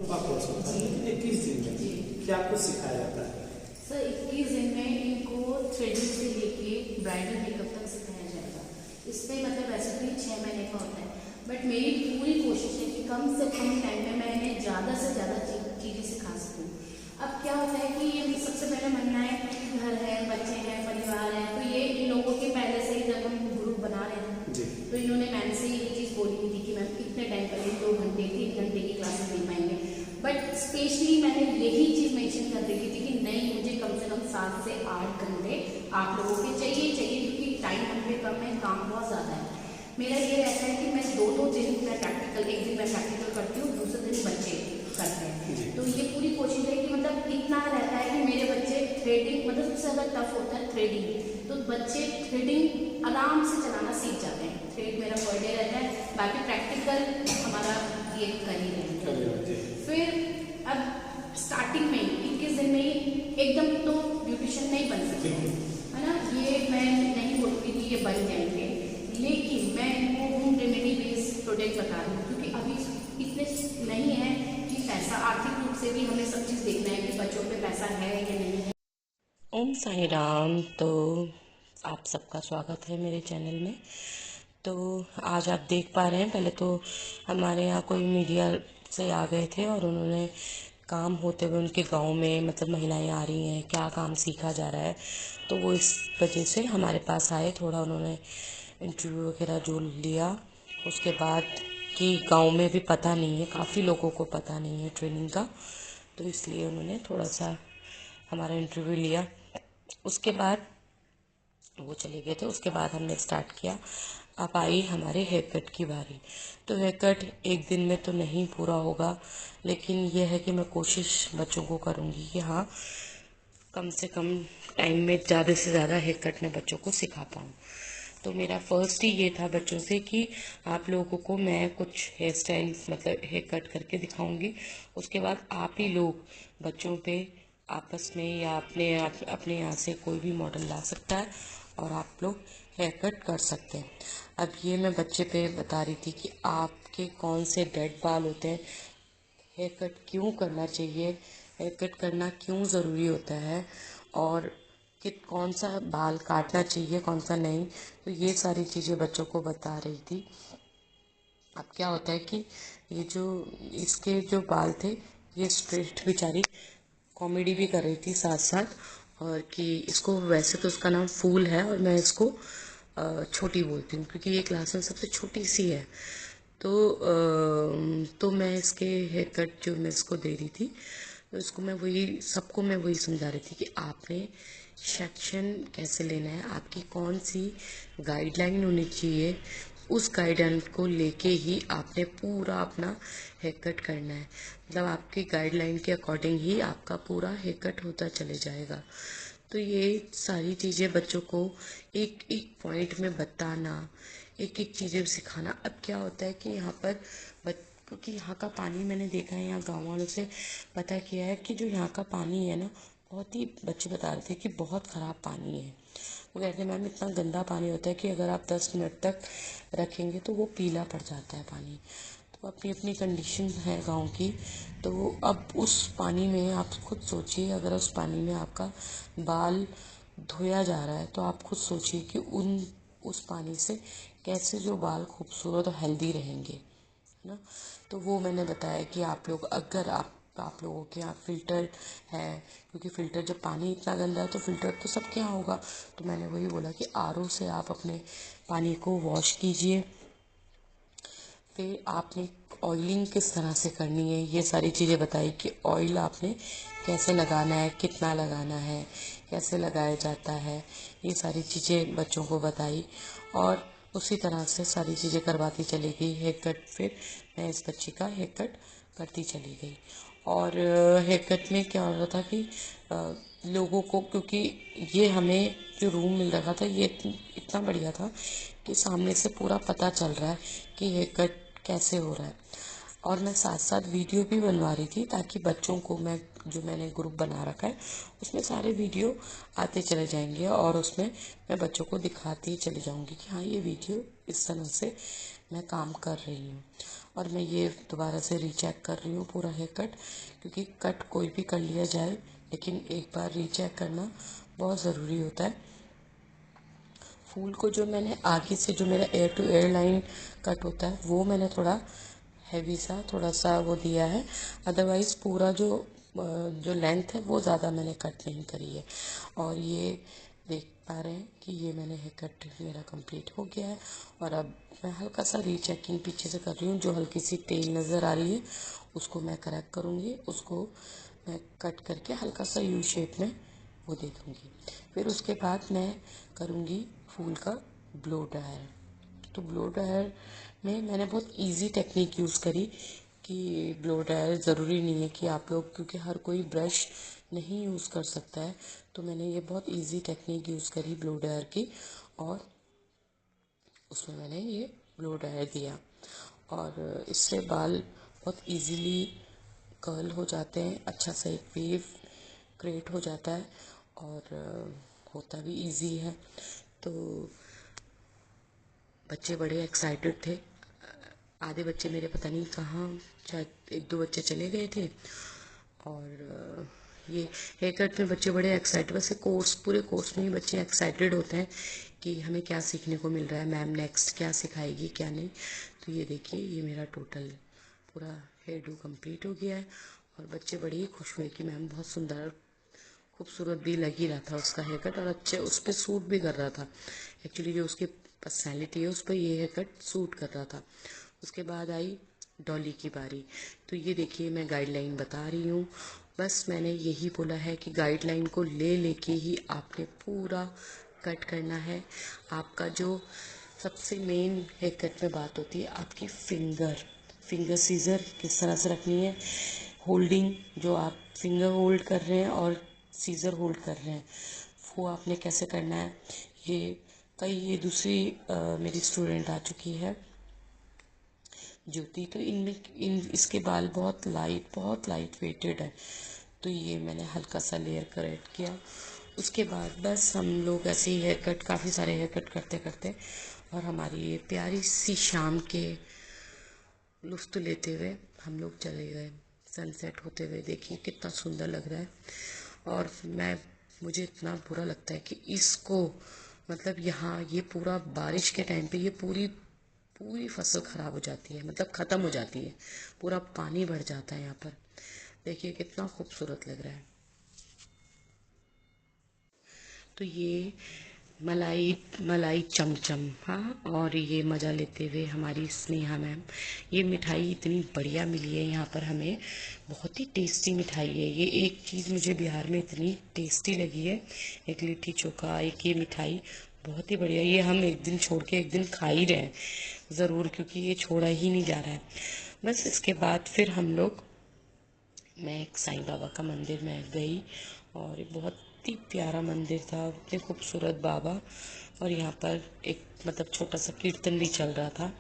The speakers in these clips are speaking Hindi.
लंबा कोर्स होता है, लेकिन 21 दिन में क्या कुछ सिखाया जाता है? सर 21 दिन में इनको थ्रेडिंग से लेके ब्राइडल मेकअप तक सिखाया जाएगा। इसमें मतलब वैसे तो 6 महीने का होता है, बट मेरी पूरी कोशिश है कि कम से कम टाइम में मैं इन्हें ज़्यादा से ज़्यादा चीज़ें सिखा सकूँ। अब क्या होता है कि ये सबसे पहले मानना है घर है, बच्चे हैं, परिवार है, तो ये इन लोगों के पहले से ही जब हम ग्रुप बना रहे थे तो इन्होंने मैम से ये चीज़ बोली हुई थी कि मैम इतने टाइम पहले 2 घंटे 3 घंटे की क्लासेस दे पाएंगे, बट स्पेशली मैंने यही चीज़ मेंशन कर रखी थी कि नहीं, मुझे कम से कम 7 से 8 घंटे आप लोगों के चाहिए क्योंकि टाइम हम पे कम है, काम बहुत ज़्यादा है। मेरा ये रहता है कि मैं 2-2 दिन मैं प्रैक्टिकल, एक दिन मैं प्रैक्टिकल करती हूँ, दूसरे दिन बच्चे करते हैं। तो ये पूरी कोशिश है कि मतलब इतना रहता है कि मेरे बच्चे थ्रेडिंग, मतलब सबसे ज़्यादा टफ होता है थ्रेडिंग, तो बच्चे थ्रेडिंग आराम से चलाना सीख जाते हैं। थ्रेड मेरा पर डे रहता है, बाकी प्रैक्टिकल हमारा ये कर ही रहेंगे। फिर अब स्टार्टिंग में 21 दिन में ही एकदम तो ब्यूटिशियन नहीं बन सकते, है ना, ये मैं नहीं बोलूँगी कि ये बन जाएंगे, लेकिन मैं इनको होम रेमेडी बेस्ड प्रोडक्ट बता रही हूँ क्योंकि अभी इतने नहीं है कि पैसा, आर्थिक रूप से भी हमें सब चीज़ देखना है कि बच्चों पे पैसा है या नहीं है। ओम साई राम। तो आप सबका स्वागत है मेरे चैनल में। तो आज आप देख पा रहे हैं, पहले तो हमारे यहाँ कोई मीडिया से आ गए थे और उन्होंने काम होते हुए उनके गांव में मतलब महिलाएं आ रही हैं, क्या काम सीखा जा रहा है, तो वो इस वजह से हमारे पास आए। थोड़ा उन्होंने इंटरव्यू वगैरह जो लिया, उसके बाद कि गांव में भी पता नहीं है, काफ़ी लोगों को पता नहीं है ट्रेनिंग का, तो इसलिए उन्होंने थोड़ा सा हमारा इंटरव्यू लिया। उसके बाद वो चले गए थे। उसके बाद हमने स्टार्ट किया। अब आई हमारे हेयर कट की बारी। तो हेयर कट एक दिन में तो नहीं पूरा होगा, लेकिन यह है कि मैं कोशिश बच्चों को करूँगी कि हाँ, कम से कम टाइम में ज़्यादा से ज़्यादा हेयर कट मैं बच्चों को सिखा पाऊँ। तो मेरा फर्स्ट ही ये था बच्चों से कि आप लोगों को मैं कुछ हेयर स्टाइल मतलब हेयर कट करके दिखाऊंगी। उसके बाद आप ही लोग बच्चों पे आपस में या अपने यहाँ से कोई भी मॉडल ला सकता है और आप लोग हेयर कट कर सकते हैं। अब ये मैं बच्चे पे बता रही थी कि आपके कौन से डेड बाल होते हैं, हेयर कट क्यों करना चाहिए, हेयर कट करना क्यों ज़रूरी होता है, और कि कौन सा बाल काटना चाहिए कौन सा नहीं। तो ये सारी चीज़ें बच्चों को बता रही थी। अब क्या होता है कि ये जो इसके जो बाल थे, ये स्ट्रेट बेचारी कॉमेडी भी कर रही थी साथ साथ, और कि इसको वैसे तो उसका नाम फूल है और मैं इसको छोटी बोलती हूँ क्योंकि ये क्लास में सबसे छोटी सी है। तो मैं इसके हेयर कट जो मैं इसको दे रही थी, तो इसको मैं वही समझा रही थी कि आपने सेक्शन कैसे लेना है, आपकी कौन सी गाइडलाइन होनी चाहिए, उस गाइडलाइन को लेके ही आपने पूरा अपना हेयर कट करना है। मतलब आपकी गाइडलाइन के अकॉर्डिंग ही आपका पूरा हेयर कट होता चले जाएगा। तो ये सारी चीज़ें बच्चों को एक एक पॉइंट में बताना, एक एक चीज़ें सिखाना। अब क्या होता है कि यहाँ पर क्योंकि यहाँ का पानी मैंने देखा है, यहाँ गाँव वालों से पता किया है कि जो यहाँ का पानी है ना, बहुत ही, बच्चे बता रहे थे कि बहुत ख़राब पानी है। वो कहते हैं मैम इतना गंदा पानी होता है कि अगर आप 10 मिनट तक रखेंगे तो वो पीला पड़ जाता है पानी। तो अपनी अपनी कंडीशन है गांव की। तो अब उस पानी में आप खुद सोचिए, अगर उस पानी में आपका बाल धोया जा रहा है तो आप खुद सोचिए कि उस पानी से कैसे जो बाल खूबसूरत और हेल्दी रहेंगे, है ना। तो वो मैंने बताया कि आप लोग, अगर आप लोगों के यहाँ फ़िल्टर है, क्योंकि फ़िल्टर जब पानी इतना गंदा है तो फ़िल्टर तो सबके यहाँ होगा, तो मैंने वही बोला कि आरओ से आप अपने पानी को वॉश कीजिए। फिर आपने ऑयलिंग किस तरह से करनी है, ये सारी चीज़ें बताई कि ऑयल आपने कैसे लगाना है, कितना लगाना है, कैसे लगाया जाता है, ये सारी चीज़ें बच्चों को बताई। और उसी तरह से सारी चीज़ें करवाती चली गई। हेयर कट फिर मैं इस बच्ची का हेयर कट करती चली गई। और हेयर कट में क्या हो रहा था कि लोगों को, क्योंकि ये हमें जो रूम मिल रहा था ये इतना बढ़िया था कि सामने से पूरा पता चल रहा है कि हेयर कट कैसे हो रहा है। और मैं साथ साथ वीडियो भी बनवा रही थी ताकि बच्चों को, मैंने ग्रुप बना रखा है उसमें सारे वीडियो आते चले जाएंगे और उसमें मैं बच्चों को दिखाती चली जाऊंगी कि हाँ, ये वीडियो इस तरह से मैं काम कर रही हूँ। और मैं ये दोबारा से रीचेक कर रही हूँ पूरा हेयर कट, क्योंकि कट कोई भी कर लिया जाए लेकिन एक बार रीचेक करना बहुत ज़रूरी होता है। फूल को जो मैंने आगे से जो मेरा air to air line cut होता है वो मैंने थोड़ा हैवी सा थोड़ा सा वो दिया है, अदरवाइज़ पूरा जो लेंथ है वो ज़्यादा मैंने कट नहीं करी है। और ये देख पा रहे हैं कि ये मैंने हेयर कट मेरा कंप्लीट हो गया है। और अब मैं हल्का सा रीचेकिंग पीछे से कर रही हूँ, जो हल्की सी टेल नज़र आ रही है उसको मैं करेक्ट करूँगी, उसको मैं कट करके हल्का सा यू शेप में वो दे दूँगी। फिर उसके बाद मैं करूँगी फूल का ब्लो ड्रायर। तो ब्लो ड्रायर में मैंने बहुत इजी टेक्निक यूज़ करी कि ब्लो ड्रायर ज़रूरी नहीं है कि आप लोग, क्योंकि हर कोई ब्रश नहीं यूज़ कर सकता है, तो मैंने ये बहुत इजी टेक्निक यूज़ करी ब्लो ड्रायर की, और उसमें मैंने ये ब्लो ड्रायर दिया। और इससे बाल बहुत इजीली कर्ल हो जाते हैं, अच्छा सा एक वेव क्रिएट हो जाता है और होता भी इजी है। तो बच्चे बड़े एक्साइटेड थे, आधे बच्चे मेरे पता नहीं कहाँ, शायद एक दो बच्चे चले गए थे। और ये हेयर कट में बच्चे बड़े एक्साइटेड, वैसे पूरे कोर्स में ही बच्चे एक्साइटेड होते हैं कि हमें क्या सीखने को मिल रहा है, मैम नेक्स्ट क्या सिखाएगी क्या नहीं। तो ये देखिए, ये मेरा टोटल पूरा हेयर डू कंप्लीट हो गया है और बच्चे बड़े ही खुश हुए कि मैम बहुत सुंदर खूबसूरत भी लग ही रहा था उसका हेयर कट, और अच्छे उस पर सूट भी कर रहा था। एक्चुअली जो उसकी पर्सनैलिटी है उस पर ये हेयर कट सूट कर रहा था। उसके बाद आई डॉली की बारी। तो ये देखिए, मैं गाइडलाइन बता रही हूँ, बस मैंने यही बोला है कि गाइडलाइन को ले लेके ही आपने पूरा कट करना है। आपका जो सबसे मेन हेयर कट में बात होती है आपकी फिंगर सीजर किस तरह से रखनी है, होल्डिंग जो आप फिंगर होल्ड कर रहे हैं और सीजर होल्ड कर रहे हैं वो आपने कैसे करना है। ये दूसरी मेरी स्टूडेंट आ चुकी है ज्योति, तो इसके बाल बहुत लाइट वेटेड है, तो ये मैंने हल्का सा लेयर करेक्ट किया। उसके बाद बस हम लोग ऐसे ही हेयर कट, काफ़ी सारे हेयर कट करते करते और हमारी ये प्यारी सी शाम के लुफ्त लेते हुए हम लोग चले गए सनसेट होते हुए। देखिए कितना सुंदर लग रहा है। और मुझे इतना बुरा लगता है कि इसको, मतलब यहाँ ये पूरा बारिश के टाइम पे ये पूरी पूरी फसल ख़राब हो जाती है, मतलब ख़त्म हो जाती है, पूरा पानी भर जाता है यहाँ पर। देखिए कितना खूबसूरत लग रहा है। तो ये मलाई चमचम, हाँ, और ये मज़ा लेते हुए हमारी स्नेहा मैम, ये मिठाई इतनी बढ़िया मिली है यहाँ पर हमें, बहुत ही टेस्टी मिठाई है ये। एक चीज़ मुझे बिहार में इतनी टेस्टी लगी है, एक लिट्टी चोखा, एक ये मिठाई बहुत ही बढ़िया। ये हम एक दिन छोड़ के एक दिन खा ही रहे हैं ज़रूर, क्योंकि ये छोड़ा ही नहीं जा रहा है। बस इसके बाद फिर मैं एक साईं बाबा का मंदिर में गई, और बहुत ही प्यारा मंदिर था, इतने खूबसूरत बाबा, और यहाँ पर एक मतलब छोटा सा कीर्तन भी चल रहा था।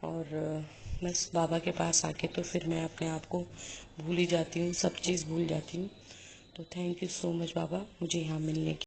और बस बाबा के पास आके तो फिर मैं अपने आप को भूल ही जाती हूँ, सब चीज़ भूल जाती हूँ। तो थैंक यू सो मच बाबा, मुझे यहाँ मिलने की